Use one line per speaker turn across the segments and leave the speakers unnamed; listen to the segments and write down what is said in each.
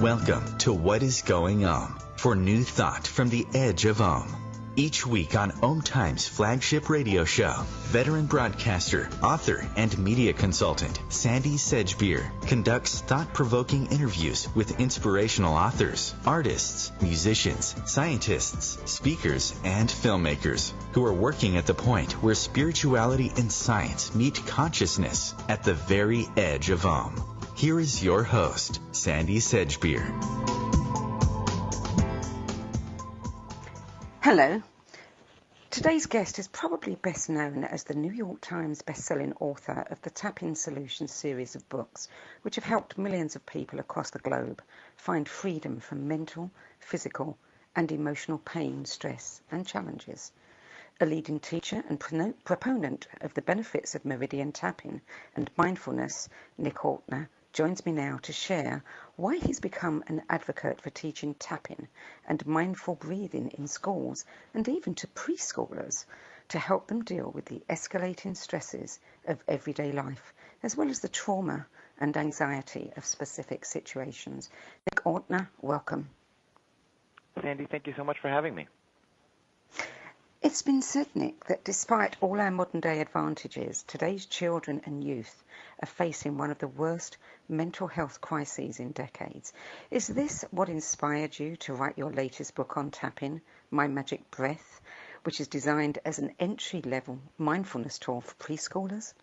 Welcome to What is Going for new thought from the edge of Each week on OMTimes flagship radio show, veteran broadcaster, author, and media consultant Sandie conducts thought-provoking interviews with inspirational authors, artists, musicians, scientists, speakers, and filmmakers who are working at the point where spirituality and science meet consciousness at the very edge of Here is your host, Sandie Sedgbeer.
Hello. Today's guest is probably best known as the New York Times best-selling author of the Tap-In Solutions series of books, which have helped millions of people across the globe find freedom from mental, physical, and emotional pain, stress, and challenges. A leading teacher and proponent of the benefits of Meridian tapping and mindfulness, Nick Ortner, joins me now to share why he's become an advocate for teaching tapping and mindful breathing in schools and even to preschoolers to help them deal with the escalating stresses of everyday life, as well as the trauma and anxiety of specific situations. Nick Ortner, welcome.
Sandie, thank you so much for having me.
It's been said, Nick, that despite all our modern-day advantages, today's children and youth are facing one of the worst mental health crises in decades. Is this what inspired you to write your latest book on tapping, My Magic Breath, which is designed as an entry-level mindfulness tool for preschoolers?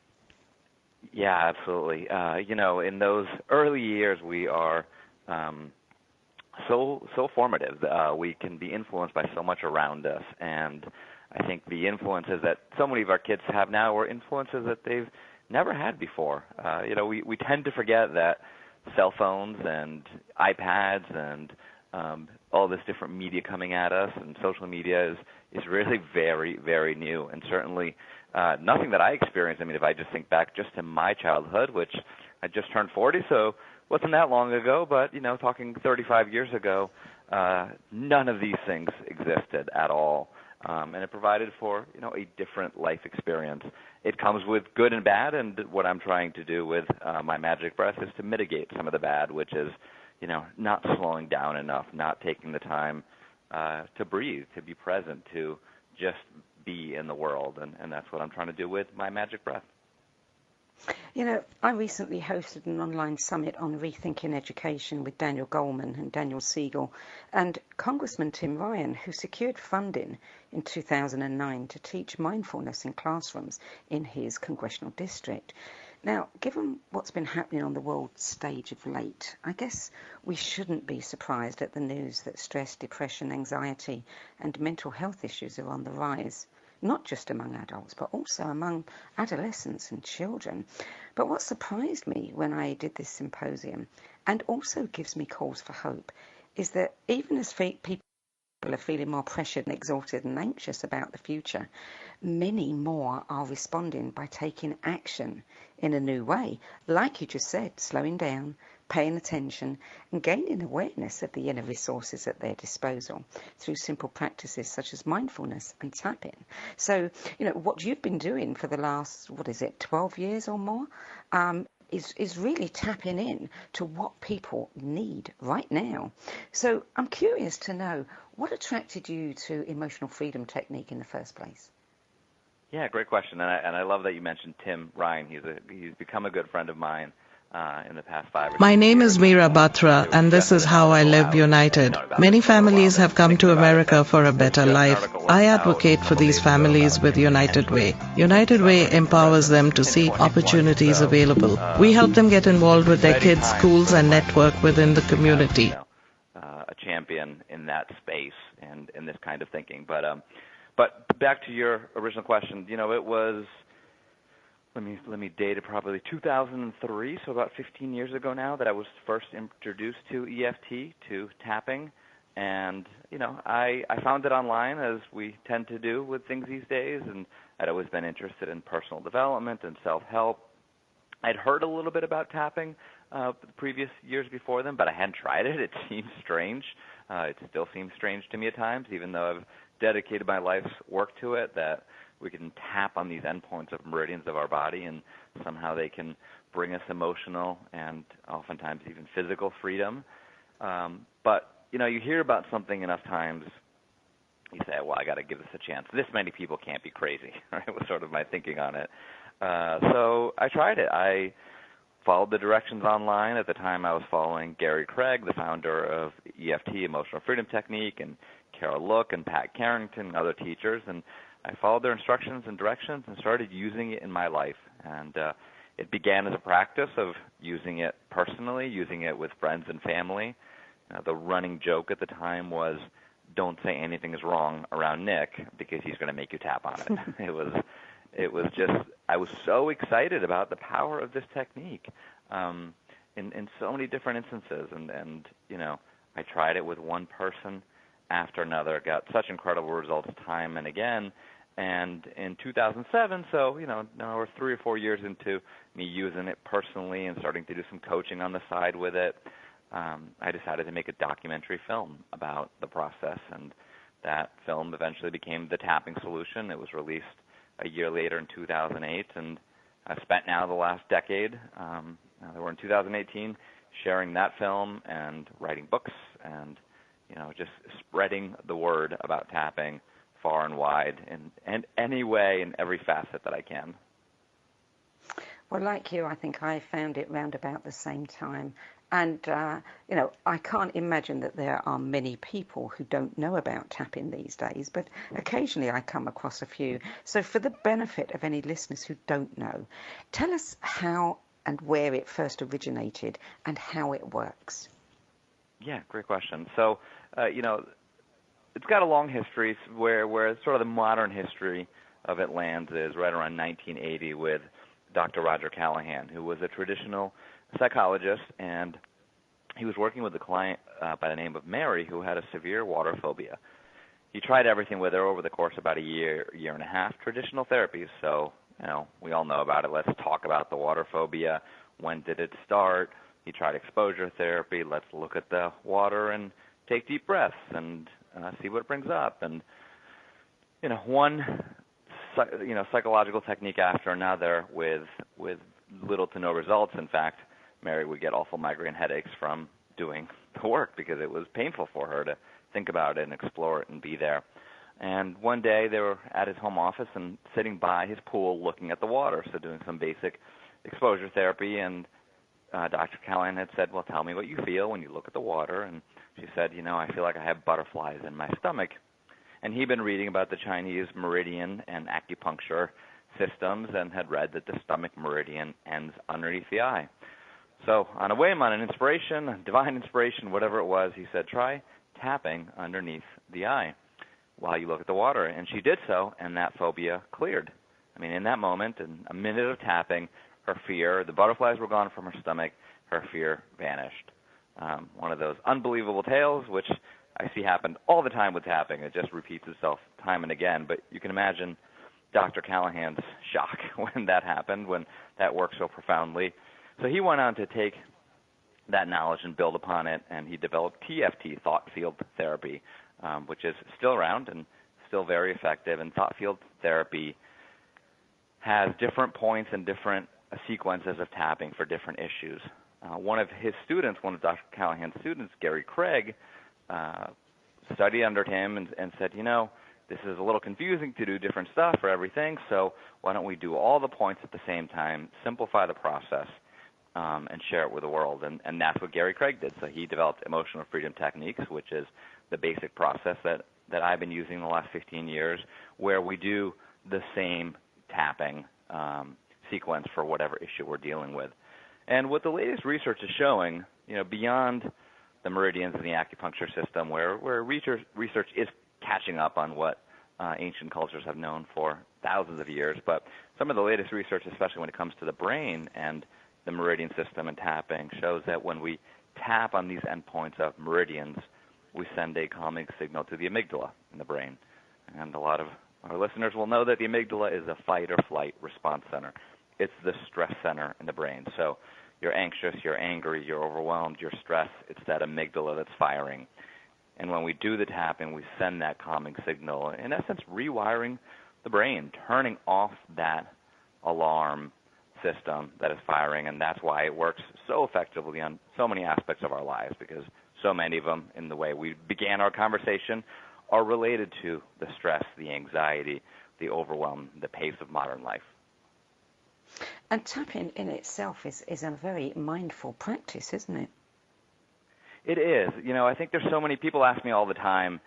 Yeah, absolutely. In those early years, we are so formative. We can be influenced by so much around us, and I think the influences that so many of our kids have now are influences that they've never had before. We tend to forget that cell phones and iPads and all this different media coming at us and social media is really very, very new, and certainly nothing that I experienced. I mean, if I just think back just to my childhood, which I just turned 40, so wasn't that long ago, but, talking 35 years ago, none of these things existed at all. And it provided for, a different life experience. It comes with good and bad, and what I'm trying to do with My Magic Breath is to mitigate some of the bad, which is, not slowing down enough, not taking the time to breathe, to be present, to just be in the world. And that's what I'm trying to do with My Magic Breath.
I recently hosted an online summit on rethinking education with Daniel Goleman and Daniel Siegel and Congressman Tim Ryan, who secured funding in 2009 to teach mindfulness in classrooms in his congressional district. Now, given what's been happening on the world stage of late, I guess we shouldn't be surprised at the news that stress, depression, anxiety, and mental health issues are on the rise. Not just among adults, but also among adolescents and children. But what surprised me when I did this symposium, and also gives me cause for hope, is that even as people are feeling more pressured and exhausted and anxious about the future, many more are responding by taking action in a new way. Like you just said, slowing down, paying attention, and gaining awareness of the inner resources at their disposal through simple practices such as mindfulness and tapping. So, what you've been doing for the last, 12 years or more, is really tapping in to what people need right now. So I'm curious to know, what attracted you to emotional freedom technique in the first place?
Yeah, great question. And I love that you mentioned Tim Ryan. He's become a good friend of mine. In the past 5 or 6 years.
My name is Meera Batra, and this is how I live united. Many families have come to America for a better life. I advocate for these families with United Way. United Way empowers them to see opportunities available. We help them get involved with their kids, schools, and network within the community.
A champion in that space and in this kind of thinking. But back to your original question, it was. Let me date it probably 2003, so about 15 years ago now, that I was first introduced to EFT, to tapping. And, I found it online, as we tend to do with things these days, and I'd always been interested in personal development and self-help. I'd heard a little bit about tapping the previous years before then, but I hadn't tried it. It seemed strange. It still seems strange to me at times, even though I've dedicated my life's work to it, that we can tap on these endpoints of meridians of our body, and somehow they can bring us emotional and oftentimes even physical freedom. But, you hear about something enough times, you say, well, I got to give this a chance. This many people can't be crazy, right? Was sort of my thinking on it. So I tried it. I followed the directions online. At the time, I was following Gary Craig, the founder of EFT, Emotional Freedom Technique, and Carol Look and Pat Carrington and other teachers. And I followed their instructions and directions and started using it in my life. And it began as a practice of using it personally, using it with friends and family. The running joke at the time was, don't say anything is wrong around Nick because he's going to make you tap on it. It was just, I was so excited about the power of this technique in so many different instances. And I tried it with one person after another, got such incredible results time and again. And in 2007, so, now we're 3 or 4 years into me using it personally and starting to do some coaching on the side with it, I decided to make a documentary film about the process. And that film eventually became The Tapping Solution. It was released a year later in 2008. And I've spent now the last decade, we're in 2018, sharing that film and writing books and, just spreading the word about tapping far and wide in any way, in every facet that I can.
Well, like you, I think I found it round about the same time. And, I can't imagine that there are many people who don't know about tapping these days, but occasionally I come across a few. So for the benefit of any listeners who don't know, tell us how and where it first originated and how it works.
Yeah, great question. So, it's got a long history where sort of the modern history of it lands is right around 1980 with Dr. Roger Callahan, who was a traditional psychologist, and he was working with a client by the name of Mary who had a severe water phobia. He tried everything with her over the course of about a year and a half, traditional therapies. So, we all know about it. Let's talk about the water phobia. When did it start? He tried exposure therapy. Let's look at the water and take deep breaths and see what it brings up. And, one psychological technique after another with little to no results. In fact, Mary would get awful migraine headaches from doing the work because it was painful for her to think about it and explore it and be there. And one day they were at his home office and sitting by his pool looking at the water, so doing some basic exposure therapy. And Dr. Callahan had said, well, tell me what you feel when you look at the water. And she said, I feel like I have butterflies in my stomach. And he'd been reading about the Chinese Meridian and acupuncture systems and had read that the stomach meridian ends underneath the eye. So on a whim, on an inspiration, a divine inspiration, whatever it was, he said, try tapping underneath the eye while you look at the water. And she did so, and that phobia cleared. In that moment, in a minute of tapping, her fear, the butterflies were gone from her stomach, her fear vanished. One of those unbelievable tales, which I see happen all the time with tapping. It just repeats itself time and again. But you can imagine Dr. Callahan's shock when that happened, when that worked so profoundly. So he went on to take that knowledge and build upon it, and he developed TFT, thought field therapy, which is still around and still very effective. And thought field therapy has different points and different sequences of tapping for different issues. One of Dr. Callahan's students, Gary Craig, studied under him and said, this is a little confusing to do different stuff for everything, so why don't we do all the points at the same time, simplify the process, and share it with the world. And that's what Gary Craig did. So he developed emotional freedom techniques, which is the basic process that I've been using the last 15 years, where we do the same tapping sequence for whatever issue we're dealing with. And what the latest research is showing, beyond the meridians and the acupuncture system, where research is catching up on what ancient cultures have known for thousands of years, but some of the latest research, especially when it comes to the brain and the meridian system and tapping, shows that when we tap on these endpoints of meridians, we send a calming signal to the amygdala in the brain. And a lot of our listeners will know that the amygdala is a fight or flight response center. It's the stress center in the brain. So you're anxious, you're angry, you're overwhelmed, you're stressed. It's that amygdala that's firing. And when we do the tapping, we send that calming signal, in essence, rewiring the brain, turning off that alarm system that is firing. And that's why it works so effectively on so many aspects of our lives, because so many of them, in the way we began our conversation, are related to the stress, the anxiety, the overwhelm, the pace of modern life.
And tapping in itself is a very mindful practice, isn't it?
It is. I think there's so many people ask me all the time,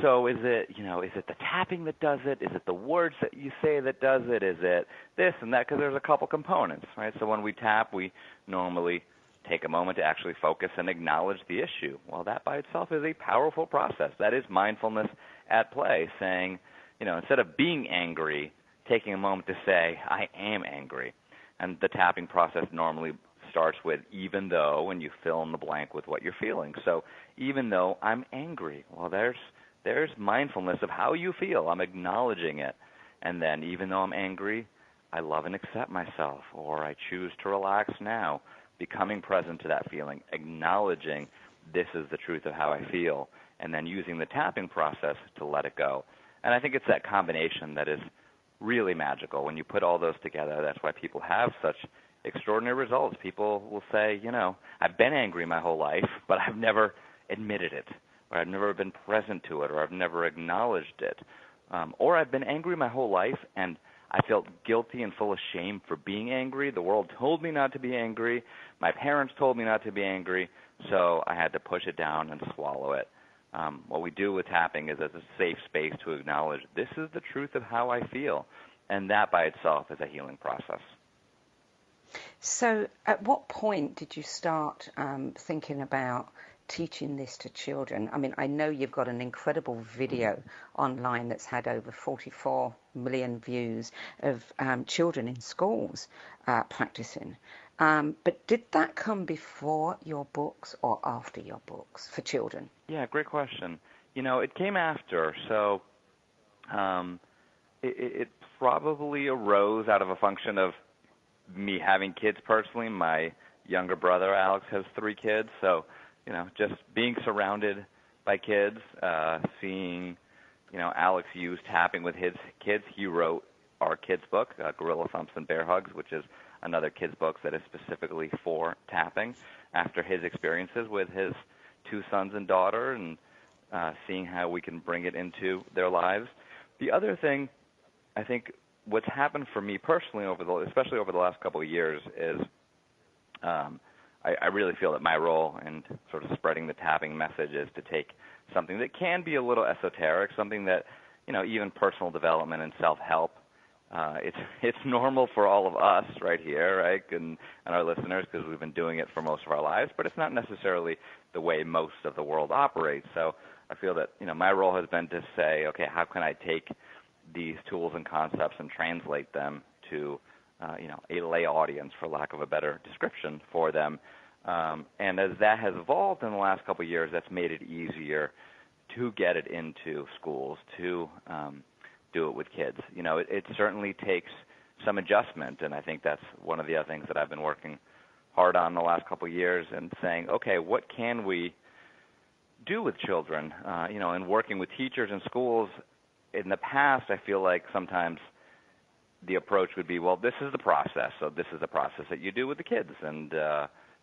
so is it the tapping that does it? Is it the words that you say that does it? Is it this and that? Because there's a couple components, right? So when we tap, we normally take a moment to actually focus and acknowledge the issue. Well, that by itself is a powerful process. That is mindfulness at play, saying, instead of being angry, taking a moment to say, I am angry. And the tapping process normally starts with even though, and you fill in the blank with what you're feeling. So even though I'm angry, well, there's mindfulness of how you feel. I'm acknowledging it. And then even though I'm angry, I love and accept myself, or I choose to relax now, becoming present to that feeling, acknowledging this is the truth of how I feel, and then using the tapping process to let it go. And I think it's that combination that is really magical. When you put all those together, that's why people have such extraordinary results. People will say, I've been angry my whole life, but I've never admitted it, or I've never been present to it, or I've never acknowledged it. Or I've been angry my whole life, and I felt guilty and full of shame for being angry. The world told me not to be angry. My parents told me not to be angry, so I had to push it down and swallow it. What we do with tapping is it's a safe space to acknowledge this is the truth of how I feel, and that by itself is a healing process.
So at what point did you start thinking about teaching this to children? I mean, I know you've got an incredible video online that's had over 44 million views of children in schools practicing. But did that come before your books or after your books for children?
Yeah, great question. It came after. So it probably arose out of a function of me having kids personally. My younger brother, Alex, has 3 kids. So, just being surrounded by kids, seeing, Alex use tapping with his kids. He wrote our kids' book, Gorilla Thumps and Bear Hugs, which is another kids' book that is specifically for tapping, after his experiences with his 2 sons and daughter, and seeing how we can bring it into their lives. The other thing, I think, what's happened for me personally, especially over the last couple of years, is I really feel that my role in sort of spreading the tapping message is to take something that can be a little esoteric, something that, even personal development and self-help, it's normal for all of us right here, right, and our listeners, because we've been doing it for most of our lives, but it's not necessarily the way most of the world operates. So I feel that, my role has been to say, okay, how can I take these tools and concepts and translate them to a lay audience, for lack of a better description, for them. And as that has evolved in the last couple of years, that's made it easier to get it into schools, to do it with kids. It certainly takes some adjustment, and I think that's one of the other things that I've been working hard on the last couple of years, and saying, okay, what can we do with children? And working with teachers in schools. In the past, I feel like sometimes the approach would be, well, this is the process, so this is the process that you do with the kids. And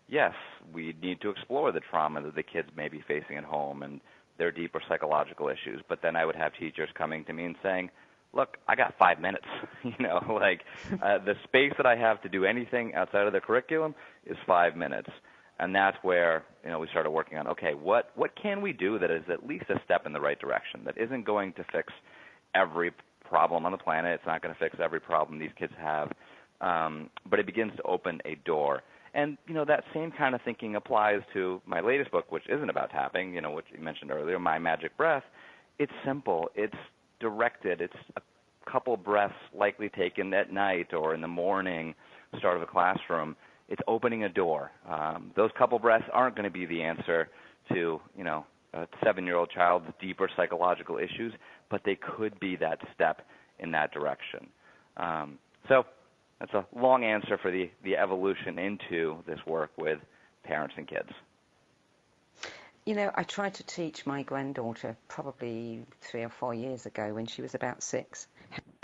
yes, we need to explore the trauma that the kids may be facing at home and their deeper psychological issues. But then I would have teachers coming to me and saying, look, I got 5 minutes. The space that I have to do anything outside of the curriculum is 5 minutes. And that's where, we started working on, okay, what can we do that is at least a step in the right direction, that isn't going to fix every problem on the planet. It's not going to fix every problem these kids have, but it begins to open a door. And, that same kind of thinking applies to my latest book, which isn't about tapping, which you mentioned earlier, My Magic Breath. It's simple. It's directed. It's a couple breaths likely taken at night or in the morning, start of a classroom. It's opening a door. Those couple breaths aren't going to be the answer to, a 7-year-old child's deeper psychological issues, but they could be that step in that direction. So that's a long answer for the evolution into this work with parents and kids.
I tried to teach my granddaughter probably 3 or 4 years ago when she was about 6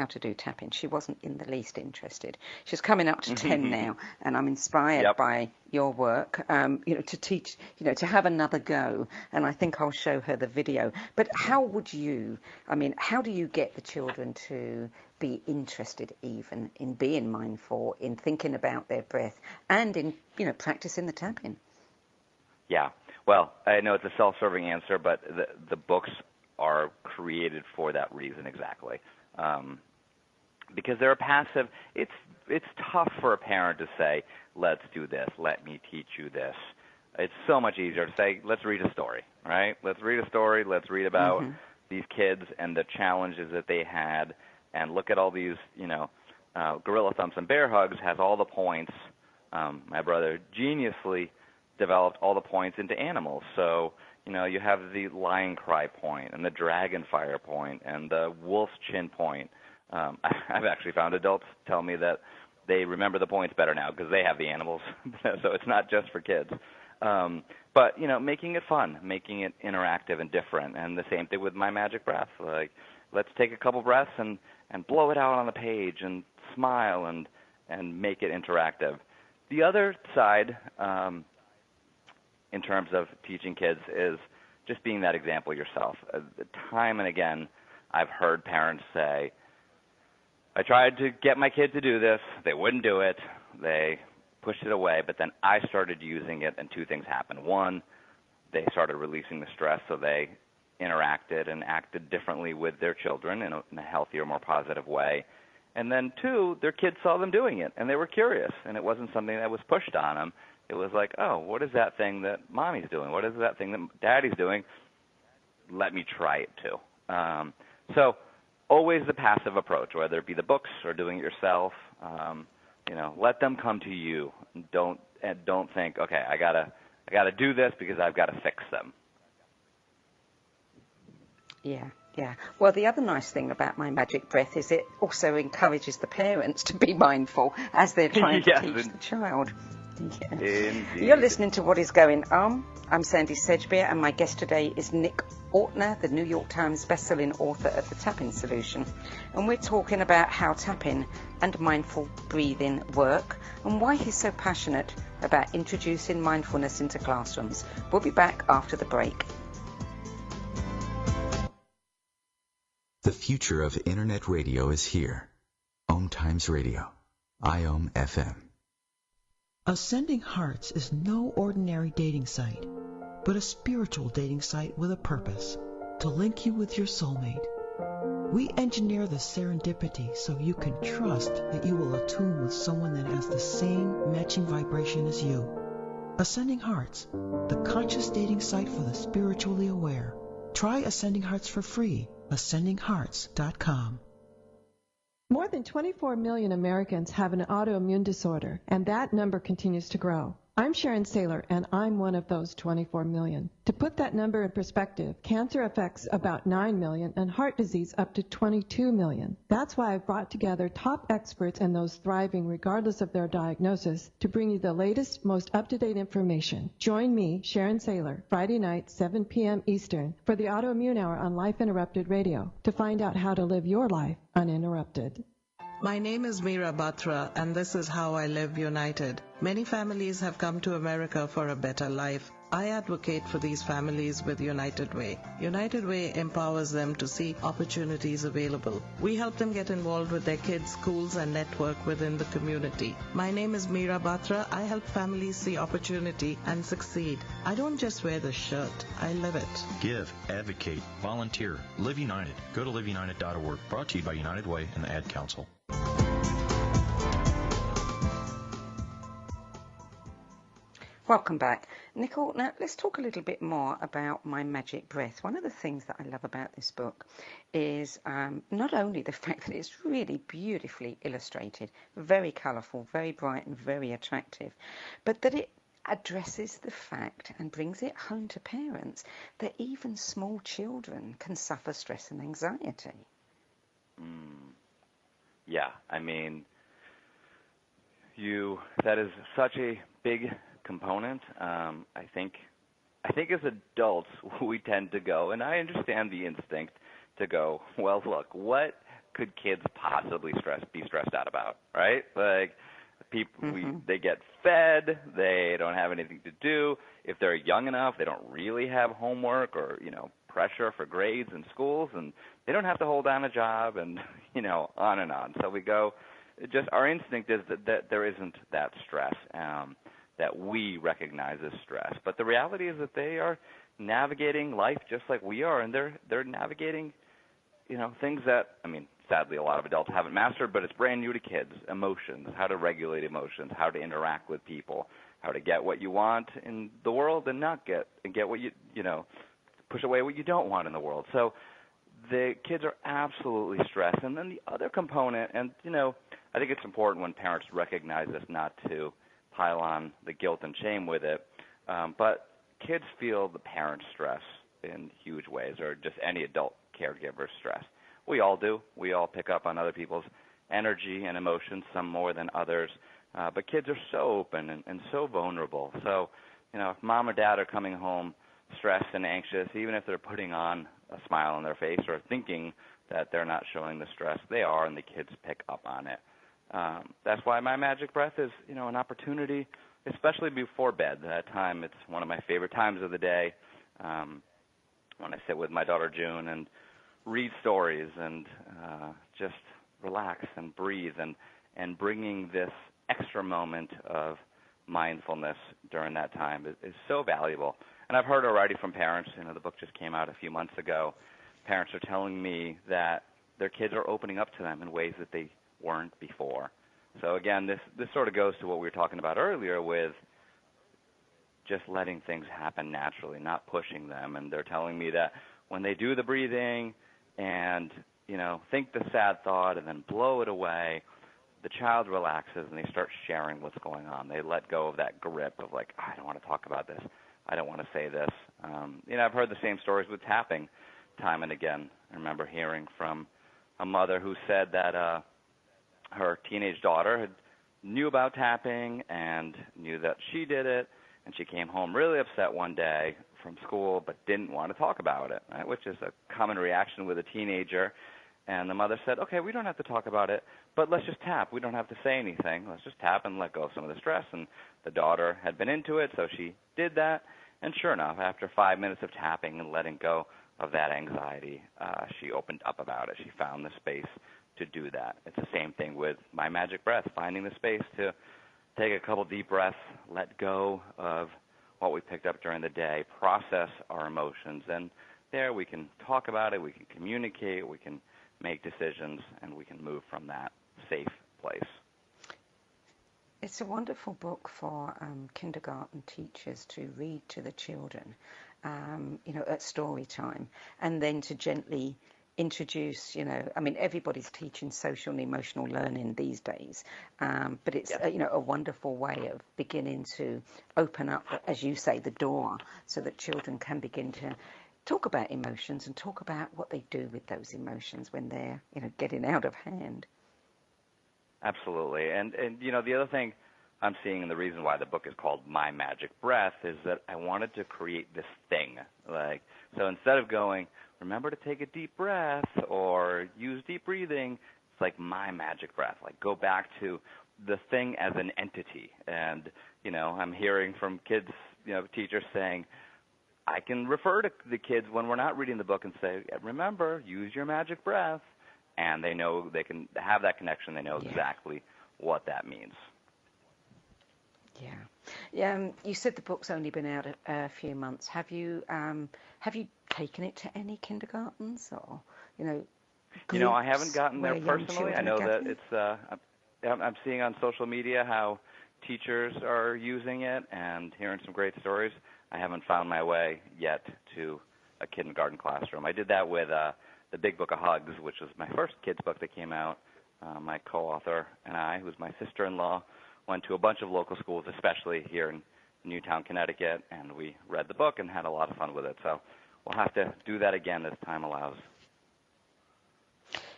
how to do tapping. She wasn't in the least interested. She's coming up to 10 now, and I'm inspired by your work, to teach, to have another go. And I think I'll show her the video. But how do you get the children to be interested even in being mindful, in thinking about their breath, and in, practicing the tapping?
Yeah. Well, I know it's a self-serving answer, but the books are created for that reason exactly. Because they're a passive, it's tough for a parent to say, let's do this, let me teach you this. It's so much easier to say, let's read a story, right? Let's read a story, let's read about these kids and the challenges that they had, and look at all these, Gorilla Thumps and Bear Hugs has all the points. My brother geniusly developed all the points into animals. So, you have the lion cry point and the dragon fire point and the wolf's chin point. I've actually found adults tell me that they remember the points better now because they have the animals. So it's not just for kids. But, making it fun, making it interactive and different. And the same thing with my magic breath. Like, let's take a couple breaths and blow it out on the page and smile and make it interactive. The other side, in terms of teaching kids, is just being that example yourself. Time and again, I've heard parents say, I tried to get my kid to do this. They wouldn't do it. They pushed it away, but then I started using it, and two things happened. One, they started releasing the stress, so they interacted and acted differently with their children in a healthier, more positive way. And then two, their kids saw them doing it, and they were curious, and it wasn't something that was pushed on them. It was like, oh, what is that thing that mommy's doing? What is that thing that daddy's doing? Let me try it too. So always the passive approach, whether it be the books or doing it yourself. Let them come to you. Don't think, okay, I gotta do this because I've got to fix them.
Yeah. Well, the other nice thing about my magic breath is it also encourages the parents to be mindful as they're trying to teach the child. Yeah. You're listening to What Is Going On. I'm Sandie Sedgbeer, and my guest today is Nick Ortner, the New York Times bestselling author of The Tapping Solution. And we're talking about how tapping and mindful breathing work and why he's so passionate about introducing mindfulness into classrooms. We'll be back after the break.
The future of Internet radio is here. OMTimes Radio, IOM FM.
Ascending Hearts is no ordinary dating site, but a spiritual dating site with a purpose, to link you with your soulmate. We engineer the serendipity so you can trust that you will attune with someone that has the same matching vibration as you. Ascending Hearts, the conscious dating site for the spiritually aware. Try Ascending Hearts for free, ascendinghearts.com.
More than 24 million Americans have an autoimmune disorder, and that number continues to grow. I'm Sharon Saylor, and I'm one of those 24 million. To put that number in perspective, cancer affects about 9 million and heart disease up to 22 million. That's why I've brought together top experts and those thriving regardless of their diagnosis to bring you the latest, most up-to-date information. Join me, Sharon Saylor, Friday night, 7 p.m. Eastern, for the Autoimmune Hour on Life Interrupted Radio to find out how to live your life uninterrupted.
My name is Meera Batra, and this is How I Live United. Many families have come to America for a better life. I advocate for these families with United Way. United Way empowers them to see opportunities available. We help them get involved with their kids, schools, and network within the community. My name is Meera Batra. I help families see opportunity and succeed. I don't just wear the shirt, I live it.
Give, advocate, volunteer. Live United. Go to liveunited.org. Brought to you by United Way and the Ad Council.
Welcome back. Nick Ortner, let's talk a little bit more about My Magic Breath. One of the things that I love about this book is not only the fact that it's really beautifully illustrated, very colourful, very bright and very attractive, but that it addresses the fact and brings it home to parents that even small children can suffer stress and anxiety.
Yeah, I mean, that is such a big component. I think as adults we tend to go, and I understand the instinct to go, well, look, what could kids possibly be stressed out about, right? Like, people, they get fed, they don't have anything to do. If they're young enough, they don't really have homework or, pressure for grades in schools, and they don't have to hold down a job, and, on and on. So we go, just our instinct is that there isn't that stress that we recognize as stress. But the reality is that they are navigating life just like we are, and they're navigating, things that, sadly a lot of adults haven't mastered, but it's brand new to kids. Emotions, how to regulate emotions, how to interact with people, how to get what you want in the world and get what push away what you don't want in the world. So the kids are absolutely stressed. And then the other component, and, I think it's important when parents recognize this not to pile on the guilt and shame with it, but kids feel the parents' stress in huge ways, or just any adult caregiver's stress. We all do. We all pick up on other people's energy and emotions, some more than others. But kids are so open and so vulnerable. So, if mom or dad are coming home stressed and anxious, even if they're putting on a smile on their face or thinking that they're not showing the stress, they are, and the kids pick up on it. That's why my magic breath is, an opportunity, especially before bed. That time, it's one of my favorite times of the day, when I sit with my daughter June and read stories and just relax and breathe, and bringing this extra moment of mindfulness during that time is so valuable. And I've heard already from parents, the book just came out a few months ago, parents are telling me that their kids are opening up to them in ways that they weren't before. So again, this sort of goes to what we were talking about earlier with just letting things happen naturally, not pushing them. And they're telling me that when they do the breathing and, think the sad thought and then blow it away, the child relaxes and they start sharing what's going on. They let go of that grip of like, I don't want to talk about this. I don't want to say this. I've heard the same stories with tapping time and again. I remember hearing from a mother who said that her teenage daughter knew about tapping and knew that she did it, and she came home really upset one day from school but didn't want to talk about it, right? Which is a common reaction with a teenager. And the mother said, okay, we don't have to talk about it, but let's just tap. We don't have to say anything. Let's just tap and let go of some of the stress. And the daughter had been into it, so she did that. And sure enough, after 5 minutes of tapping and letting go of that anxiety, she opened up about it. She found the space to do that. It's the same thing with my magic breath, finding the space to take a couple deep breaths, let go of what we picked up during the day, process our emotions, and there we can talk about it, we can communicate, we can make decisions, and we can move from that safe place.
It's a wonderful book for kindergarten teachers to read to the children, at story time, and then to gently introduce, everybody's teaching social and emotional learning these days, but it's, a wonderful way of beginning to open up, as you say, the door so that children can begin to talk about emotions and talk about what they do with those emotions when they're, getting out of hand.
Absolutely. And the other thing I'm seeing, and the reason why the book is called My Magic Breath, is that I wanted to create this thing. So instead of going, remember to take a deep breath or use deep breathing, it's like my magic breath. Like go back to the thing as an entity. And, I'm hearing from kids, teachers saying, I can refer to the kids when we're not reading the book and say, remember, use your magic breath. And they know they can have that connection. They know exactly what that means.
Yeah. You said the book's only been out a few months. Have you taken it to any kindergartens or,
I haven't gotten there personally. I know that it's, I'm seeing on social media how teachers are using it and hearing some great stories. I haven't found my way yet to a kindergarten classroom. I did that with The Big Book of Hugs, which was my first kids book that came out. My co-author and I, who's my sister-in-law, went to a bunch of local schools, especially here in Newtown, Connecticut, and we read the book and had a lot of fun with it. So we'll have to do that again as time allows.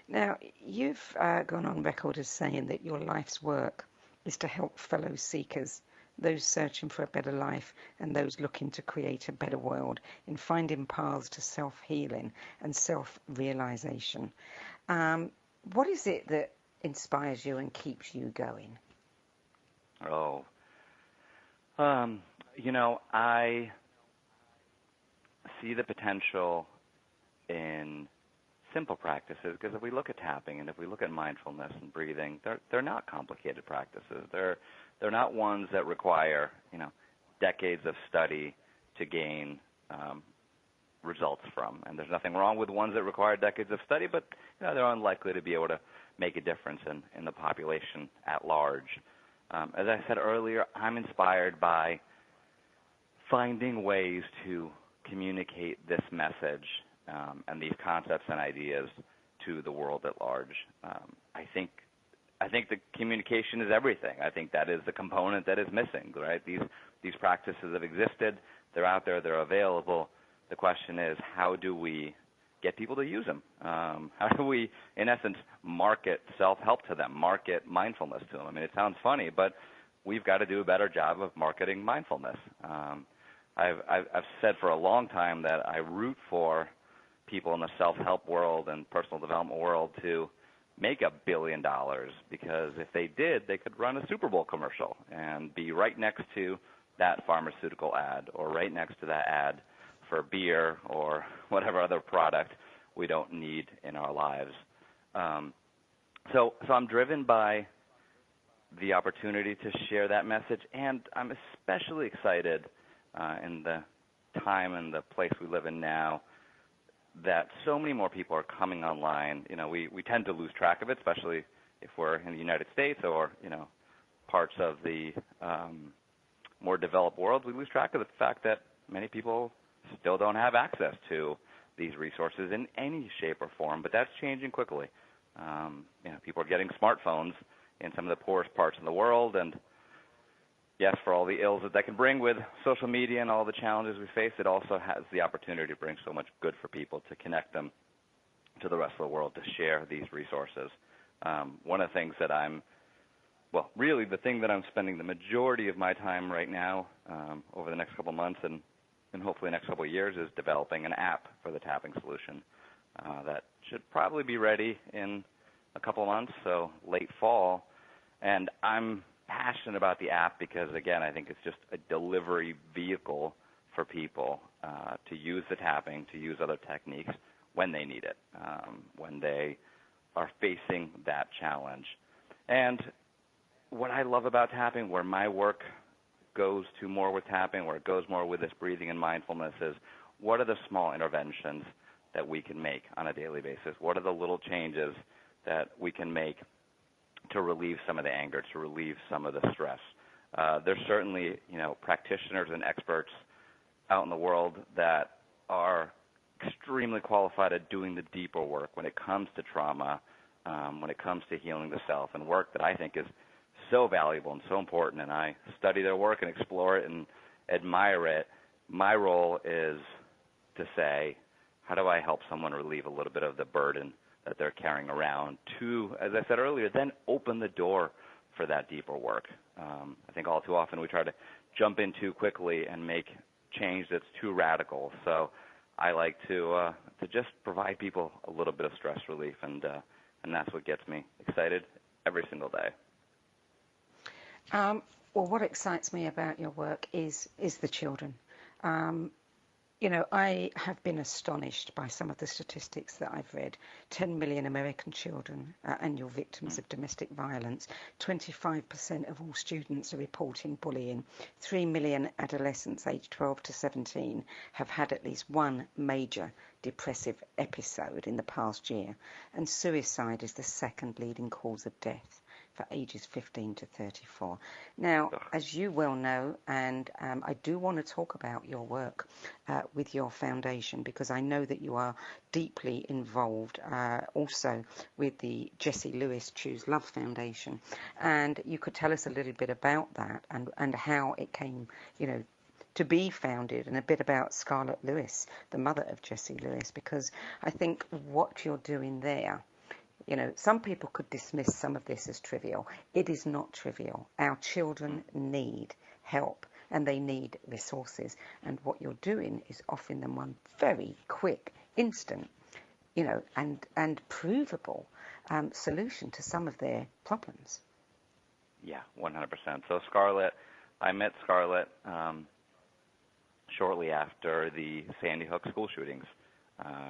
Now, you've gone on record as saying that your life's work is to help fellow seekers, those searching for a better life and those looking to create a better world, in finding paths to self-healing and self-realization. What is it that inspires you and keeps you going?
Oh, I see the potential in simple practices, because if we look at tapping and if we look at mindfulness and breathing, they're not complicated practices. They're not ones that require decades of study to gain results from. And there's nothing wrong with ones that require decades of study, but they're unlikely to be able to make a difference in the population at large. As I said earlier, I'm inspired by finding ways to communicate this message and these concepts and ideas to the world at large. I think the communication is everything. I think that is the component that is missing, right? These practices have existed. They're out there. They're available. The question is, how do we get people to use them? How do we, in essence, market self-help to them, market mindfulness to them? I mean, it sounds funny, but we've got to do a better job of marketing mindfulness. I've said for a long time that I root for people in the self-help world and personal development world to make $1 billion, because if they did, they could run a Super Bowl commercial and be right next to that pharmaceutical ad or right next to that ad for beer or whatever other product we don't need in our lives. So I'm driven by the opportunity to share that message, and I'm especially excited in the time and the place we live in now that so many more people are coming online. We tend to lose track of it, especially if we're in the United States or, parts of the more developed world. We lose track of the fact that many people still don't have access to these resources in any shape or form, but that's changing quickly. People are getting smartphones in some of the poorest parts of the world, and yes, for all the ills that can bring with social media and all the challenges we face, it also has the opportunity to bring so much good for people, to connect them to the rest of the world, to share these resources. One of the things that really the thing that I'm spending the majority of my time right now over the next couple of months and hopefully the next couple of years is developing an app for the tapping solution that should probably be ready in a couple of months, so late fall. And I'm passionate about the app because, again, I think it's just a delivery vehicle for people to use the tapping, to use other techniques when they need it, when they are facing that challenge. And what I love about tapping, where my work goes to more with tapping, where it goes more with this breathing and mindfulness, is what are the small interventions that we can make on a daily basis? What are the little changes that we can make to relieve some of the anger, to relieve some of the stress? There's certainly, practitioners and experts out in the world that are extremely qualified at doing the deeper work when it comes to trauma, when it comes to healing the self, and work that I think is so valuable and so important, and I study their work and explore it and admire it. My role is to say, how do I help someone relieve a little bit of the burden that they're carrying around to, as I said earlier, then open the door for that deeper work. I think all too often we try to jump in too quickly and make change that's too radical. So I like to just provide people a little bit of stress relief, and that's what gets me excited every single day.
Well, what excites me about your work is the children. I have been astonished by some of the statistics that I've read. 10 million American children are annual victims of domestic violence. 25% of all students are reporting bullying. 3 million adolescents aged 12 to 17 have had at least one major depressive episode in the past year. And suicide is the second leading cause of death for ages 15 to 34. Now, as you well know, and I do want to talk about your work with your foundation, because I know that you are deeply involved also with the Jessie Lewis Choose Love Foundation. And you could tell us a little bit about that and how it came, to be founded, and a bit about Scarlett Lewis, the mother of Jessie Lewis, because I think what you're doing there, some people could dismiss some of this as trivial. It is not trivial. Our children need help and they need resources. And what you're doing is offering them one very quick, instant, and provable solution to some of their problems.
Yeah, 100%. So Scarlett, I met Scarlett shortly after the Sandy Hook school shootings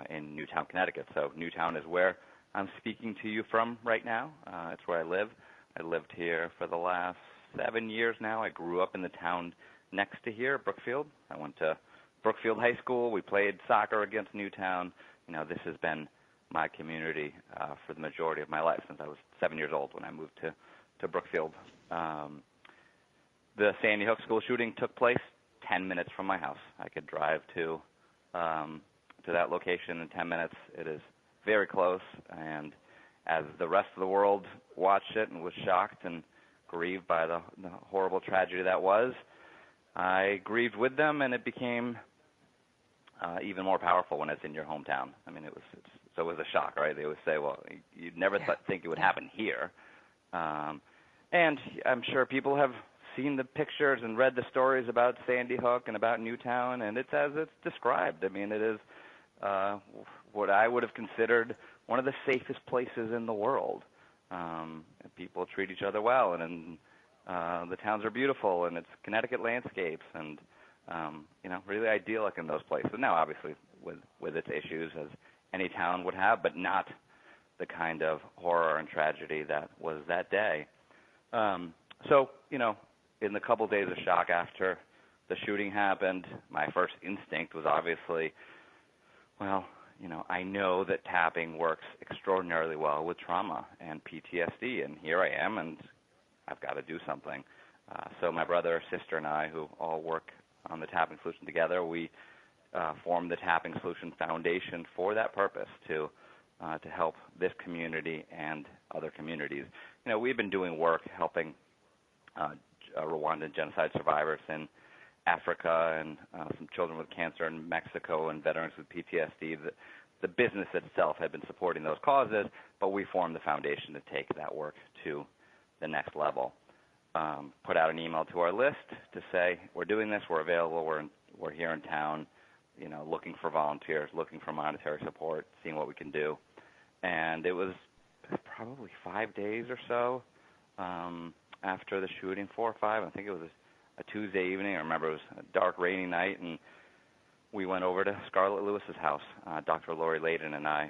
in Newtown, Connecticut. So Newtown is where I'm speaking to you from right now. It's where I live. I lived here for the last 7 years now. I grew up in the town next to here, Brookfield. I went to Brookfield High School. We played soccer against Newtown. You know, this has been my community for the majority of my life since I was 7 years old when I moved to Brookfield. The Sandy Hook school shooting took place 10 minutes from my house. I could drive to that location in 10 minutes. It is very close, and as the rest of the world watched it and was shocked and grieved by the horrible tragedy that was, I grieved with them, and it became even more powerful when it's in your hometown. I mean, it was a shock, right? They always say, well, you'd never think it would happen here. And I'm sure people have seen the pictures and read the stories about Sandy Hook and about Newtown, and it's as it's described. I mean, it is what I would have considered one of the safest places in the world. People treat each other well, and the towns are beautiful, and it's Connecticut landscapes, and really idyllic in those places. Now, obviously, with its issues, as any town would have, but not the kind of horror and tragedy that was that day. So, in the couple days of shock after the shooting happened, my first instinct was obviously, I know that tapping works extraordinarily well with trauma and PTSD, and here I am, and I've got to do something. So my brother, sister, and I, who all work on the Tapping Solution together, we formed the Tapping Solution Foundation for that purpose, to help this community and other communities. We've been doing work helping Rwandan genocide survivors in Africa, and some children with cancer in Mexico, and veterans with PTSD. The business itself had been supporting those causes, but we formed the foundation to take that work to the next level. Put out an email to our list to say, we're doing this, we're available, we're here in town, looking for volunteers, looking for monetary support, seeing what we can do. And it was probably 5 days or so after the shooting, 4 or 5. I think it was a Tuesday evening. I remember it was a dark, rainy night, and we went over to Scarlett Lewis's house, Dr. Lori Layden and I,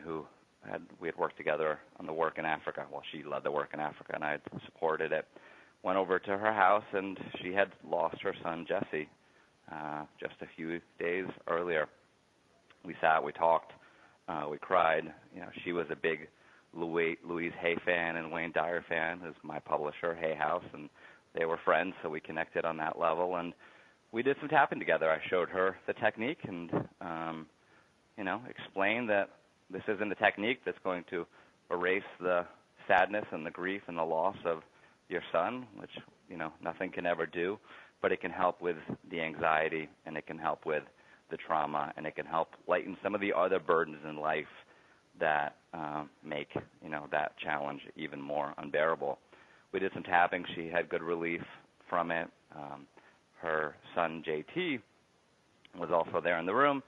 we had worked together on the work in Africa. Well, she led the work in Africa, and I had supported it. Went over to her house, and she had lost her son, Jesse, just a few days earlier. We sat, we talked, we cried. She was a big Louise Hay fan and Wayne Dyer fan, who's my publisher, Hay House, and they were friends, so we connected on that level, and we did some tapping together. I showed her the technique and, explained that this isn't a technique that's going to erase the sadness and the grief and the loss of your son, which, nothing can ever do, but it can help with the anxiety, and it can help with the trauma, and it can help lighten some of the other burdens in life that make, that challenge even more unbearable. We did some tapping. She had good relief from it. Her son, JT, was also there in the room.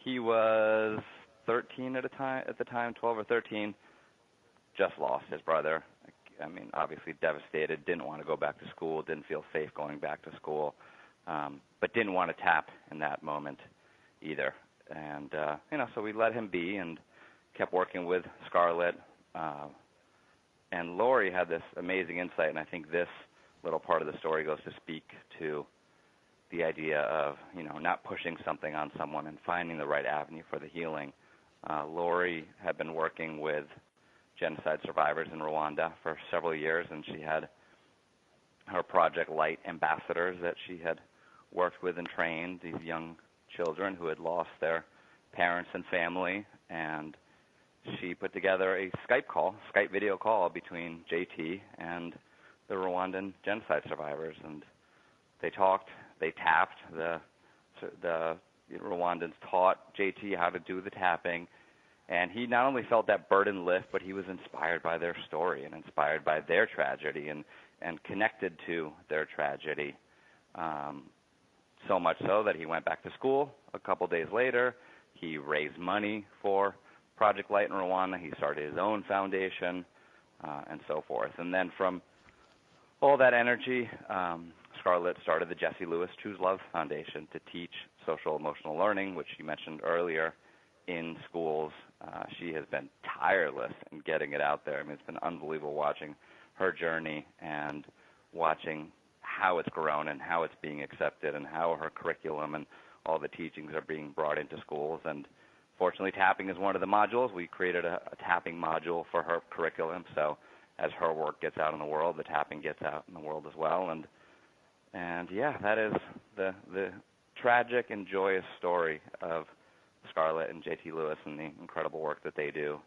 He was 13 at the time, 12 or 13, just lost his brother. I mean, obviously devastated, didn't want to go back to school, didn't feel safe going back to school, but didn't want to tap in that moment either. And, so we let him be and kept working with Scarlett. And Lori had this amazing insight, and I think this little part of the story goes to speak to the idea of, not pushing something on someone and finding the right avenue for the healing. Lori had been working with genocide survivors in Rwanda for several years, and she had her ProjectLight ambassadors that she had worked with and trained, these young children who had lost their parents and family, and she put together a Skype video call between JT and the Rwandan genocide survivors, and they talked, they tapped, the Rwandans taught JT how to do the tapping, and he not only felt that burden lift, but he was inspired by their story and inspired by their tragedy and connected to their tragedy, so much so that he went back to school a couple days later. He raised money for ProjectLight in Rwanda. He started his own foundation and so forth. And then from all that energy, Scarlett started the Jessie Lewis Choose Love Foundation to teach social emotional learning, which she mentioned earlier, in schools. She has been tireless in getting it out there. I mean, it's been unbelievable watching her journey and watching how it's grown and how it's being accepted and how her curriculum and all the teachings are being brought into schools. And fortunately, tapping is one of the modules. We created a tapping module for her curriculum, so as her work gets out in the world, the tapping gets out in the world as well. And yeah, that is the tragic and joyous story of Scarlett and J.T. Lewis and the incredible work that they do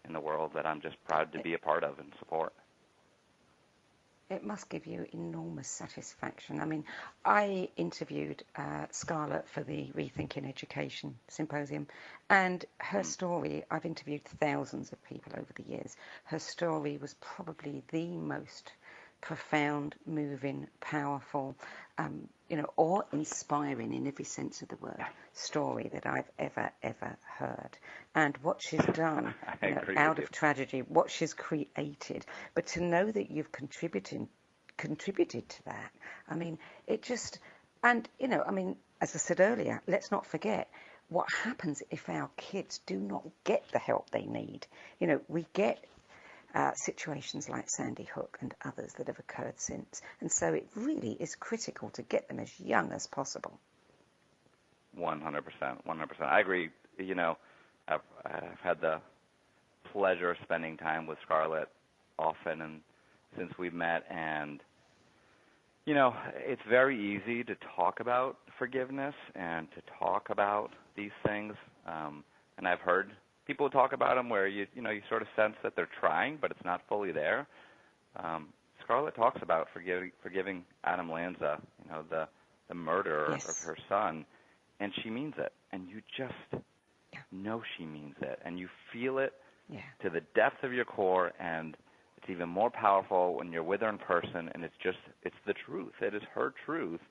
in the world that I'm just proud to be a part of and support.
It must give you enormous satisfaction. I mean, I interviewed Scarlett for the Rethinking Education Symposium, and her story, I've interviewed thousands of people over the years, her story was probably the most profound, moving, powerful, awe-inspiring in every sense of the word story that I've ever heard. And what she's done out of tragedy, what she's created, but to know that you've contributed to that, I mean, it just, and, as I said earlier, let's not forget what happens if our kids do not get the help they need. We get situations like Sandy Hook and others that have occurred since. And so it really is critical to get them as young as possible.
100%. I agree. I've had the pleasure of spending time with Scarlett often and since we've met, and it's very easy to talk about forgiveness and to talk about these things, and I've heard people talk about them where you sort of sense that they're trying, but it's not fully there. Scarlett talks about forgiving Adam Lanza, the murderer of her son, and she means it, and you just know she means it, and you feel it to the depth of your core, and it's even more powerful when you're with her in person, and it's the truth. It is her truth,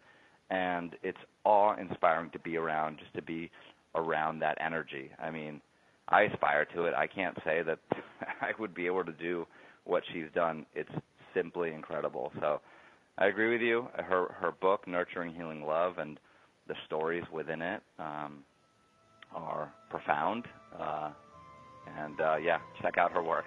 and it's awe-inspiring to be around, just to be around that energy. I mean, I aspire to it. I can't say that I would be able to do what she's done. It's simply incredible. So I agree with you. Her book, Nurturing Healing Love, and the stories within it are profound. Check out her work.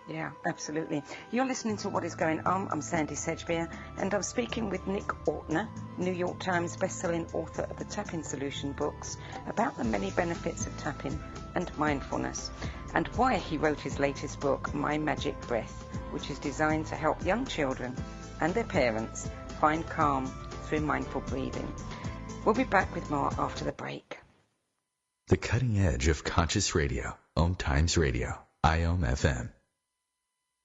Yeah, absolutely. You're listening to What Is Going On. I'm Sandie Sedgbeer, and I'm speaking with Nick Ortner, New York Times bestselling author of the Tapping Solution books, about the many benefits of tapping and mindfulness, and why he wrote his latest book, My Magic Breath, which is designed to help young children and their parents find calm through mindful breathing. We'll be back with more after the break.
The cutting edge of conscious radio, OMTimes Radio, IOM FM.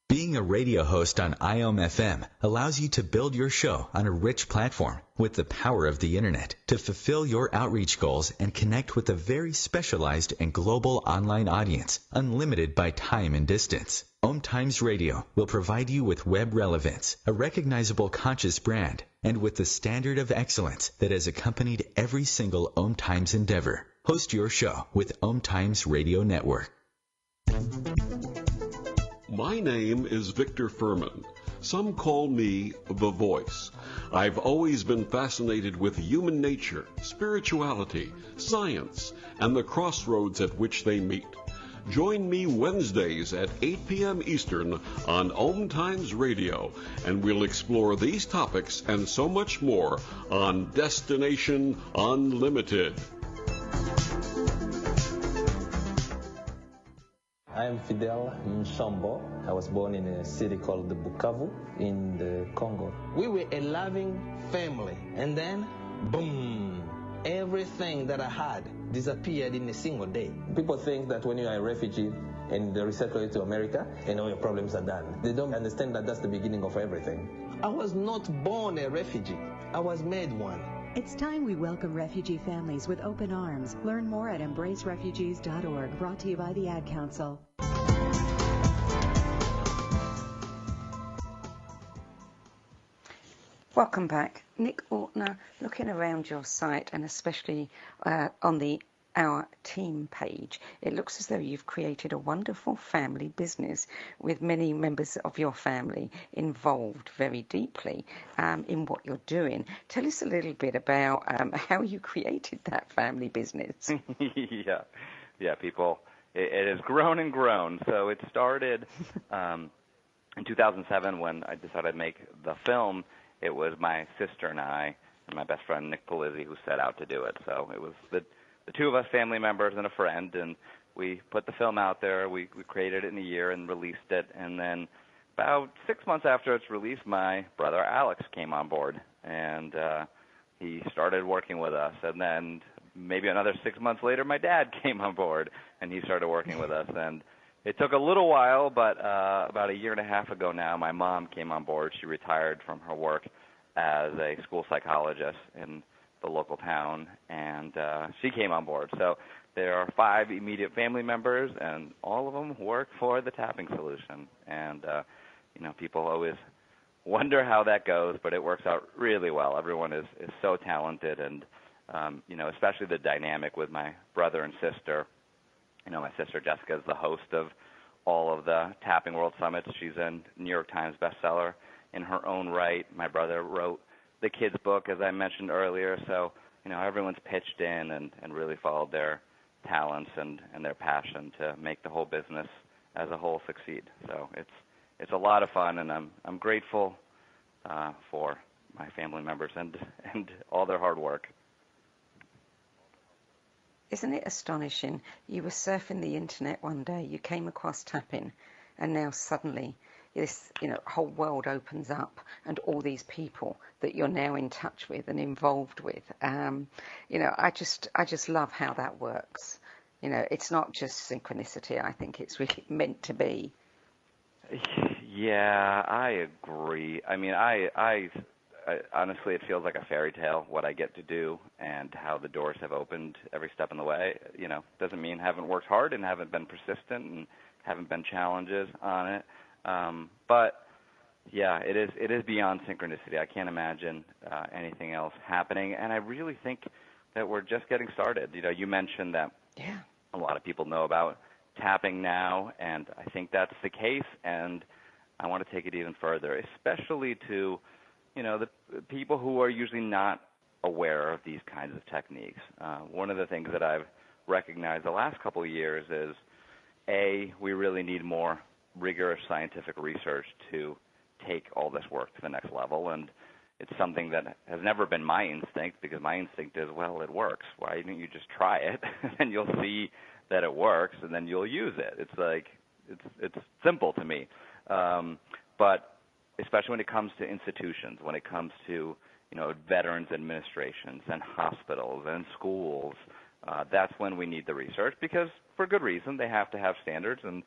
Being a radio host on IOM FM allows you to build your show on a rich platform with the power of the internet to fulfill your outreach goals and connect with a very specialized and global online audience, unlimited by time and distance. OMTimes Radio will provide you with web relevance, a recognizable conscious brand, and with the standard of excellence that has accompanied every single OMTimes endeavor. Host your show with OMTimes Radio Network.
My name is Victor Furman. Some call me The Voice. I've always been fascinated with human nature, spirituality, science, and the crossroads at which they meet. Join me Wednesdays at 8 p.m. Eastern on OMTimes Radio, and we'll explore these topics and so much more on Destination Unlimited.
I am Fidel Nsombo. I was born in a city called Bukavu in the Congo. We were a loving family, and then, boom, everything that I had disappeared in a single day. People think that when you are a refugee and they resettle you to America, and all your problems are done. They don't understand that that's the beginning of everything. I was not born a refugee. I was made one.
It's time we welcome refugee families with open arms. Learn more at embracerefugees.org, brought to you by the Ad Council.
Welcome back. Nick Ortner, looking around your site and especially on the our team page, it looks as though you've created a wonderful family business with many members of your family involved very deeply in what you're doing. Tell us a little bit about how you created that family business.
Yeah, people, it has grown and grown. So it started in 2007 when I decided to make the film. It was my sister and I and my best friend Nick Polizzi who set out to do it. So it was the two of us, family members and a friend, and we put the film out there. We created it in a year and released it, and then about 6 months after its release, my brother Alex came on board, and he started working with us. And then maybe another 6 months later, my dad came on board, and he started working with us. And it took a little while, but about a year and a half ago now, my mom came on board. She retired from her work as a school psychologist in the local town, and she came on board. So there are 5 immediate family members, and all of them work for the tapping solution. And, people always wonder how that goes, but it works out really well. Everyone is so talented, and, especially the dynamic with my brother and sister. My sister Jessica is the host of all of the Tapping World Summits. She's a NYTimes bestseller in her own right. My brother wrote the kids' book, as I mentioned earlier. So, everyone's pitched in and really followed their talents and their passion to make the whole business as a whole succeed. So it's a lot of fun, and I'm grateful for my family members and all their hard work.
Isn't it astonishing? You were surfing the internet one day, you came across tapping, and now suddenly this whole world opens up, and all these people that you're now in touch with and involved with. I just love how that works. It's not just synchronicity. I think it's really meant to be.
Yeah, I agree. I mean, I honestly, it feels like a fairy tale what I get to do and how the doors have opened every step in the way. Doesn't mean I haven't worked hard and haven't been persistent and haven't been challenges on it. But yeah, it is beyond synchronicity. I can't imagine anything else happening, and I really think that we're just getting started. You mentioned that a lot of people know about tapping now, and I think that's the case, and I want to take it even further, especially to the people who are usually not aware of these kinds of techniques. One of the things that I've recognized the last couple of years is, we really need more rigorous scientific research to take all this work to the next level, and it's something that has never been my instinct, because my instinct is, well, it works. Why don't you just try it, and you'll see that it works, and then you'll use it. It's like, it's simple to me. But especially when it comes to institutions, when it comes to, veterans administrations and hospitals and schools, that's when we need the research, because for good reason, they have to have standards, and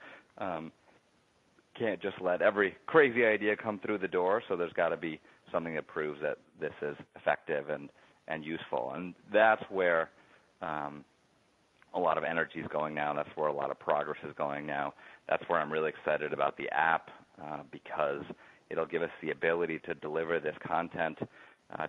can't just let every crazy idea come through the door. So there's got to be something that proves that this is effective and useful. And that's where a lot of energy is going now. That's where a lot of progress is going now. That's where I'm really excited about the app, because it'll give us the ability to deliver this content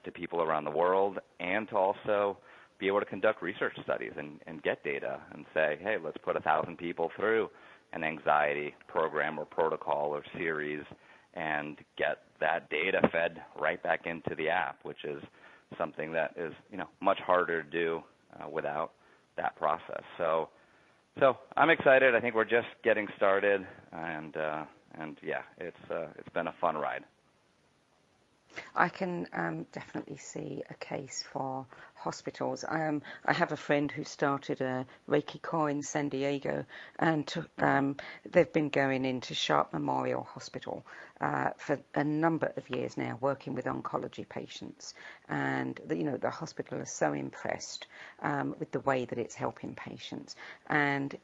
to people around the world, and to also be able to conduct research studies and get data and say, hey, let's put 1,000 people through an anxiety program or protocol or series and get that data fed right back into the app, which is something that is much harder to do without that process. So I'm excited. I think we're just getting started, and yeah, it's been a fun ride.
I can definitely see a case for hospitals. I have a friend who started a Reiki core in San Diego, and they've been going into Sharp Memorial Hospital for a number of years now, working with oncology patients. And the hospital is so impressed with the way that it's helping patients. And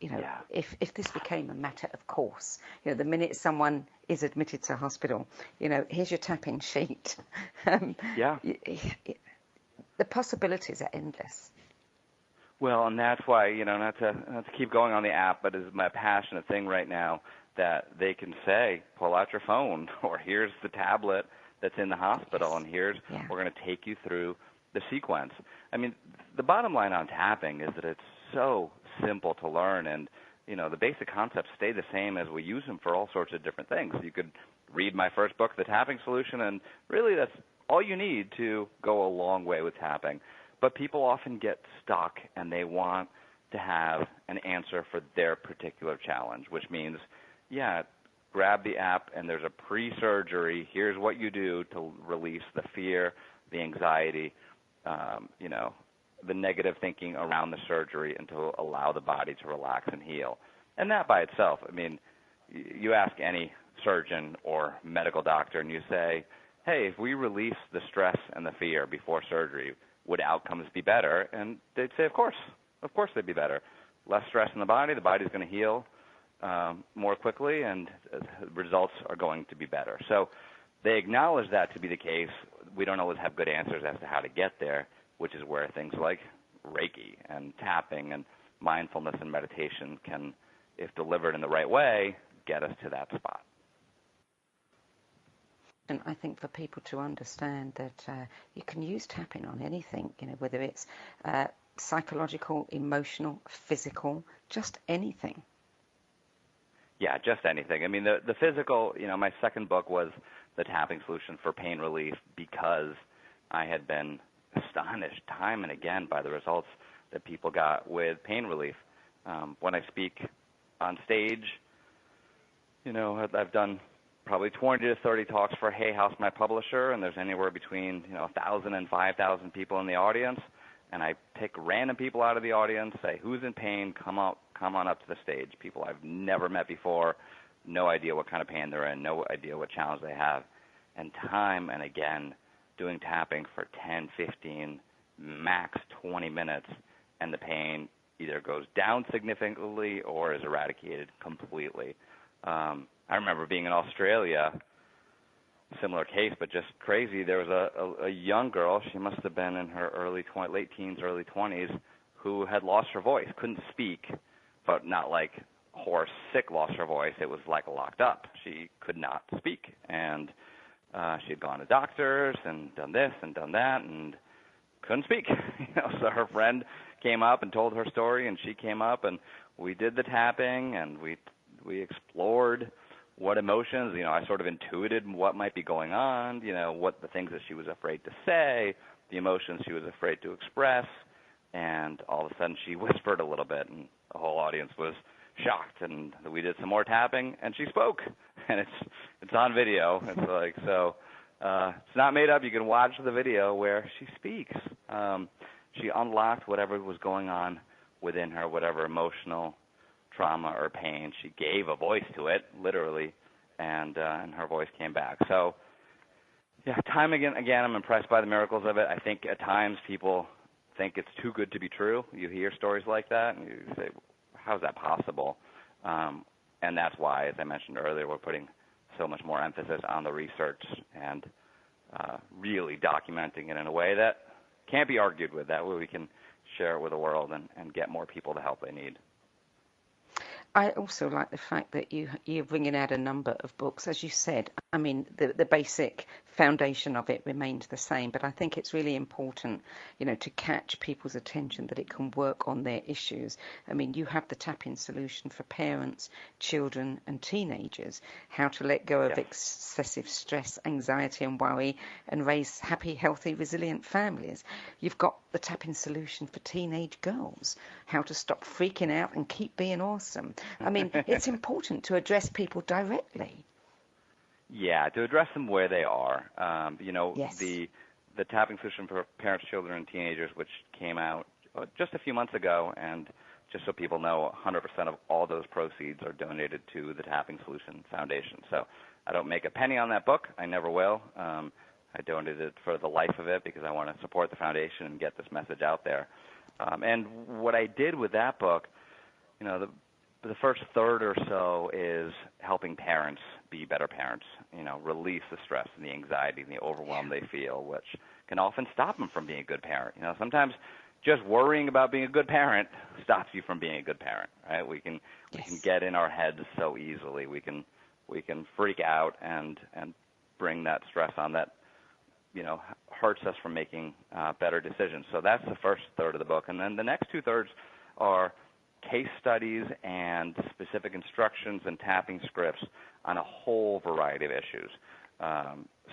if this became a matter of course, the minute someone is admitted to hospital, here's your tapping sheet. The possibilities are endless.
Well, and that's why, not to keep going on the app, but it's my passionate thing right now that they can say, pull out your phone, or here's the tablet that's in the hospital, and we're going to take you through the sequence. I mean, the bottom line on tapping is that it's so simple to learn, and the basic concepts stay the same as we use them for all sorts of different things. You could read my first book, The Tapping Solution, and really that's all you need to go a long way with tapping. But people often get stuck, and they want to have an answer for their particular challenge, which means, grab the app, and there's a pre-surgery. Here's what you do to release the fear, the anxiety, the negative thinking around the surgery, and to allow the body to relax and heal. And that by itself, you ask any surgeon or medical doctor, and you say, hey, if we release the stress and the fear before surgery, would outcomes be better? And they'd say, of course they'd be better. Less stress in the body's going to heal more quickly, and results are going to be better. So they acknowledge that to be the case. We don't always have good answers as to how to get there, which is where things like Reiki and tapping and mindfulness and meditation can, if delivered in the right way, get us to that spot.
And I think for people to understand that you can use tapping on anything, whether it's psychological, emotional, physical, just anything.
Yeah, just anything. The physical, my second book was The Tapping Solution for Pain Relief, because I had been astonished time and again by the results that people got with pain relief. When I speak on stage, I've done probably 20 to 30 talks for Hay House, my publisher, and there's anywhere between 1,000 and 5,000 people in the audience. And I pick random people out of the audience, say, who's in pain, come on up to the stage. People I've never met before, no idea what kind of pain they're in, no idea what challenge they have. And time and again, doing tapping for 10, 15, max 20 minutes, and the pain either goes down significantly or is eradicated completely. I remember being in Australia, similar case, but just crazy. There was a young girl, she must have been in her late teens, early 20s, who had lost her voice, couldn't speak, but not like hoarse, sick lost her voice. It was like locked up. She could not speak. And she had gone to doctors and done this and done that and couldn't speak. So her friend came up and told her story, and she came up, and we did the tapping, and we explored what emotions, I sort of intuited what might be going on, what the things that she was afraid to say, the emotions she was afraid to express, and all of a sudden she whispered a little bit, and the whole audience was shocked, and we did some more tapping, and she spoke, and it's on video. It's like, so it's not made up. You can watch the video where she speaks. She unlocked whatever was going on within her, whatever emotional trauma or pain. She gave a voice to it, literally, and her voice came back. So, time again, I'm impressed by the miracles of it. I think at times people think it's too good to be true. You hear stories like that, and you say, how is that possible? And that's why, as I mentioned earlier, we're putting so much more emphasis on the research and really documenting it in a way that can't be argued with. That way we can share it with the world and get more people the help they need.
I also like the fact that you're bringing out a number of books. As you said, the basic foundation of it remains the same, but I think it's really important, to catch people's attention that it can work on their issues. You have the tap-in solution for parents, children, and teenagers, how to let go of excessive stress, anxiety, and worry, and raise happy, healthy, resilient families. You've got the tap-in solution for teenage girls, how to stop freaking out and keep being awesome. It's important to address people directly.
Yeah, to address them where they are.
Yes.
The tapping solution for parents, children, and teenagers, which came out just a few months ago, and just so people know, 100% of all those proceeds are donated to the Tapping Solution Foundation. So I don't make a penny on that book. I never will. I donated it for the life of it because I want to support the foundation and get this message out there. And what I did with that book, the first third or so is helping parents be better parents, release the stress and the anxiety and the overwhelm they feel, which can often stop them from being a good parent. Sometimes just worrying about being a good parent stops you from being a good parent, right? We can get in our heads so easily. We can freak out and bring that stress on that, hurts us from making better decisions. So that's the first third of the book. And then the next 2/3 are case studies and specific instructions and tapping scripts on a whole variety of issues.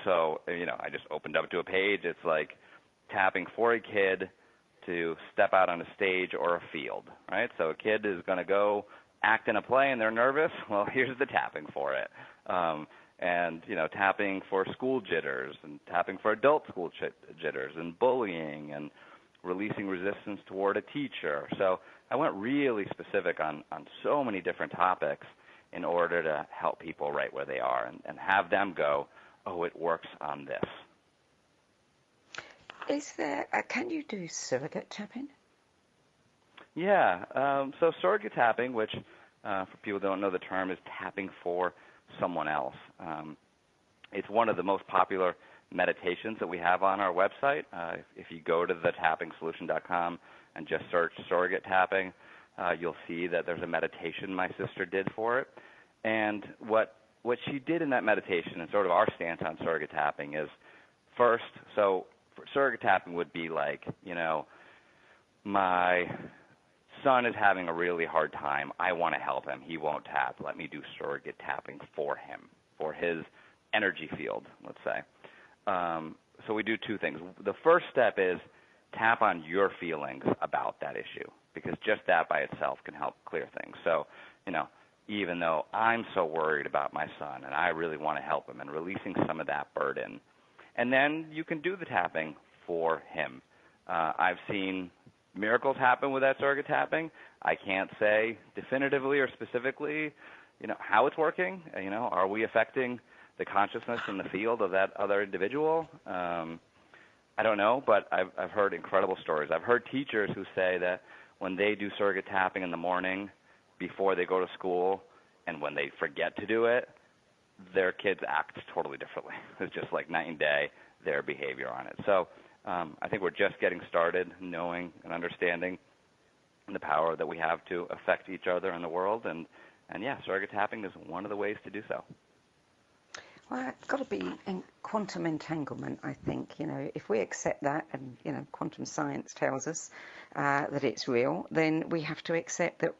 So, I just opened up to a page. It's like tapping for a kid to step out on a stage or a field, right? So a kid is going to go act in a play and they're nervous. Well, here's the tapping for it. And, tapping for school jitters and tapping for adult school jitters and bullying and releasing resistance toward a teacher. So I went really specific on so many different topics in order to help people right where they are and have them go, oh, it works on this.
Can you do surrogate tapping?
Yeah. So surrogate tapping, which for people who don't know the term, is tapping for someone else. It's one of the most popular meditations that we have on our website. If you go to thetappingsolution.com and just search surrogate tapping, you'll see that there's a meditation my sister did for it. And what she did in that meditation, and sort of our stance on surrogate tapping, is first, so surrogate tapping would be like, my son is having a really hard time. I want to help him. He won't tap. Let me do surrogate tapping for him, for his energy field, let's say. So we do two things. The first step is tap on your feelings about that issue, because just that by itself can help clear things. So, even though I'm so worried about my son and I really want to help him, and releasing some of that burden. And then you can do the tapping for him. I've seen miracles happen with that surrogate tapping. I can't say definitively or specifically, how it's working. Are we affecting the consciousness in the field of that other individual? I don't know, but I've heard incredible stories. I've heard teachers who say that when they do surrogate tapping in the morning before they go to school, and when they forget to do it, their kids act totally differently. It's just like night and day, their behavior on it. So I think we're just getting started knowing and understanding the power that we have to affect each other in the world. And yeah, surrogate tapping is one of the ways to do so.
Well, it's got to be quantum entanglement, I think. If we accept that, and, quantum science tells us that it's real, then we have to accept that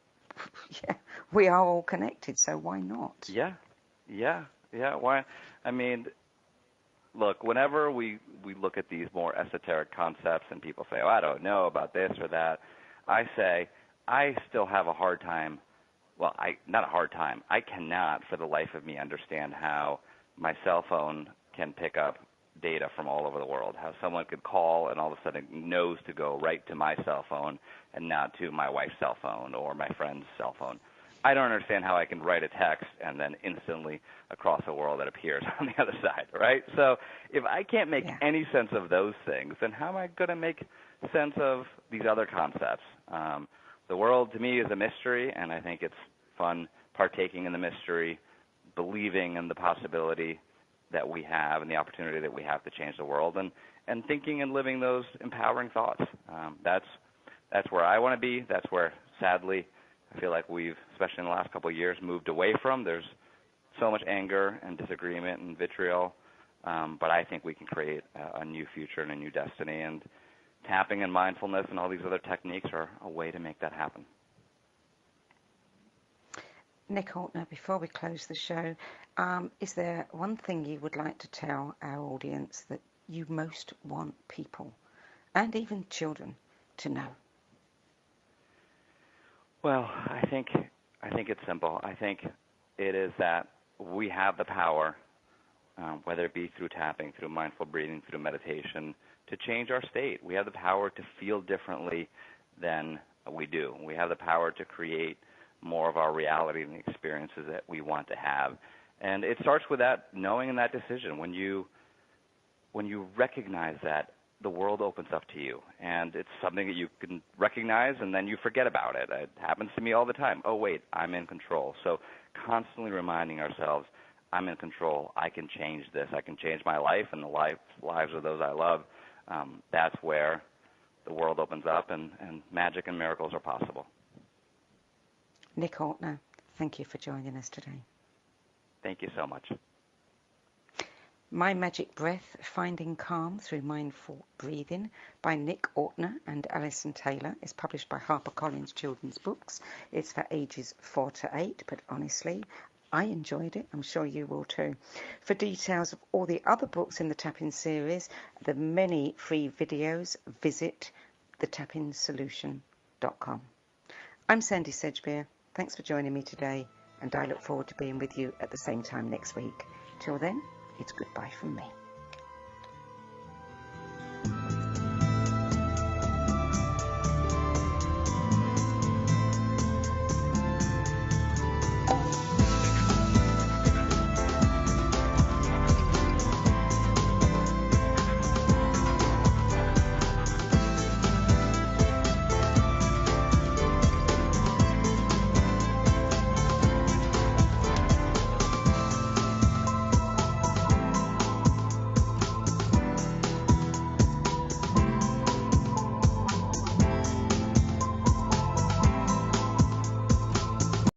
we are all connected, so why not?
Yeah. Why? I mean, look, whenever we look at these more esoteric concepts and people say, oh, I don't know about this or that, I say I still have a hard time. Well, not a hard time. I cannot for the life of me understand how my cell phone can pick up data from all over the world, how someone could call and all of a sudden knows to go right to my cell phone and not to my wife's cell phone or my friend's cell phone. I don't understand how I can write a text and then instantly across the world it appears on the other side, right? So if I can't make any sense of those things, then how am I going to make sense of these other concepts? The world, to me, is a mystery, and I think it's fun partaking in the mystery, believing in the possibility that we have and the opportunity that we have to change the world, and thinking and living those empowering thoughts. That's where I want to be. That's where, sadly, I feel like we've, especially in the last couple of years, moved away from. There's so much anger and disagreement and vitriol, but I think we can create a new future and a new destiny, and tapping and mindfulness and all these other techniques are a way to make that happen.
Nick Ortner, before we close the show, is there one thing you would like to tell our audience that you most want people, and even children, to know?
Well, I think it's simple. I think it is that we have the power, whether it be through tapping, through mindful breathing, through meditation, to change our state. We have the power to feel differently than we do. We have the power to create more of our reality and the experiences that we want to have. And it starts with that knowing and that decision. When you recognize that, the world opens up to you, and it's something that you can recognize, and then you forget about it. It happens to me all the time. Oh, wait, I'm in control. So constantly reminding ourselves, I'm in control. I can change this. I can change my life and the lives of those I love. That's where the world opens up, and magic and miracles are possible.
Nick Ortner, thank you for joining us today.
Thank you so much.
My Magic Breath, Finding Calm Through Mindful Breathing by Nick Ortner and Alison Taylor is published by HarperCollins Children's Books. It's for ages 4 to 8, but honestly, I enjoyed it. I'm sure you will too. For details of all the other books in the Tapping series, the many free videos, visit thetappingsolution.com. I'm Sandie Sedgbeer. Thanks for joining me today, and I look forward to being with you at the same time next week. Till then, it's goodbye from me.